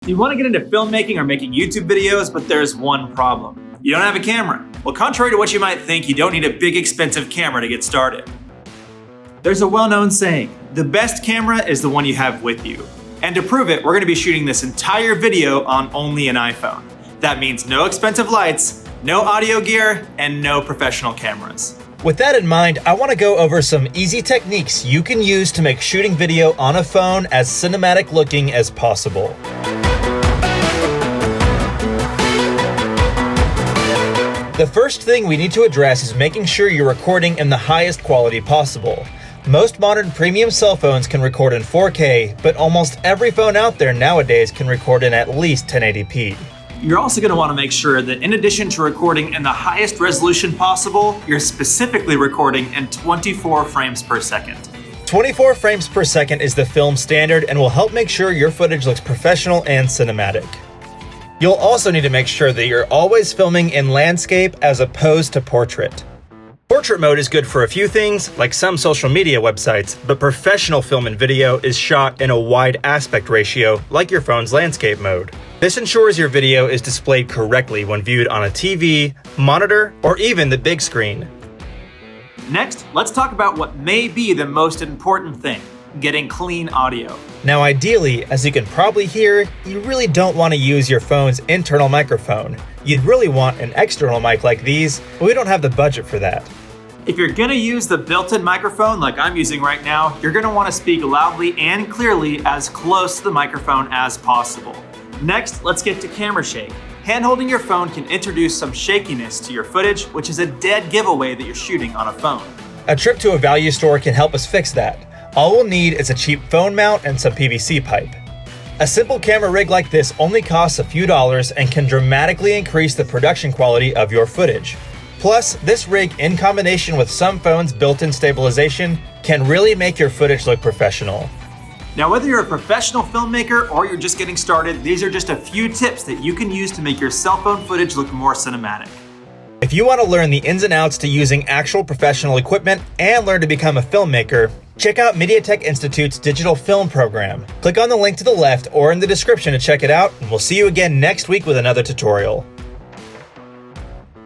You want to get into filmmaking or making YouTube videos, but there's one problem. You don't have a camera. Well, contrary to what you might think, you don't need a big expensive camera to get started. There's a well-known saying, the best camera is the one you have with you. And to prove it, we're going to be shooting this entire video on only an iPhone. That means no expensive lights, no audio gear, and no professional cameras. With that in mind, I want to go over some easy techniques you can use to make shooting video on a phone as cinematic looking as possible. The first thing we need to address is making sure you're recording in the highest quality possible. Most modern premium cell phones can record in 4K, but almost every phone out there nowadays can record in at least 1080p. You're also going to want to make sure that in addition to recording in the highest resolution possible, you're specifically recording in 24 frames per second. 24 frames per second is the film standard and will help make sure your footage looks professional and cinematic. You'll also need to make sure that you're always filming in landscape as opposed to portrait. Portrait mode is good for a few things, like some social media websites, but professional film and video is shot in a wide aspect ratio, like your phone's landscape mode. This ensures your video is displayed correctly when viewed on a TV, monitor, or even the big screen. Next, let's talk about what may be the most important thing, getting clean audio. Now ideally, as you can probably hear, you really don't want to use your phone's internal microphone. You'd really want an external mic like these, but we don't have the budget for that. If you're going to use the built-in microphone like I'm using right now, you're going to want to speak loudly and clearly as close to the microphone as possible. Next, let's get to camera shake. Hand-holding your phone can introduce some shakiness to your footage, which is a dead giveaway that you're shooting on a phone. A trip to a value store can help us fix that. All we'll need is a cheap phone mount and some PVC pipe. A simple camera rig like this only costs a few dollars and can dramatically increase the production quality of your footage. Plus, this rig, in combination with some phones' built-in stabilization, can really make your footage look professional. Now, whether you're a professional filmmaker or you're just getting started, these are just a few tips that you can use to make your cell phone footage look more cinematic. If you want to learn the ins and outs to using actual professional equipment and learn to become a filmmaker, check out MediaTech Institute's digital film program. Click on the link to the left or in the description to check it out, and we'll see you again next week with another tutorial.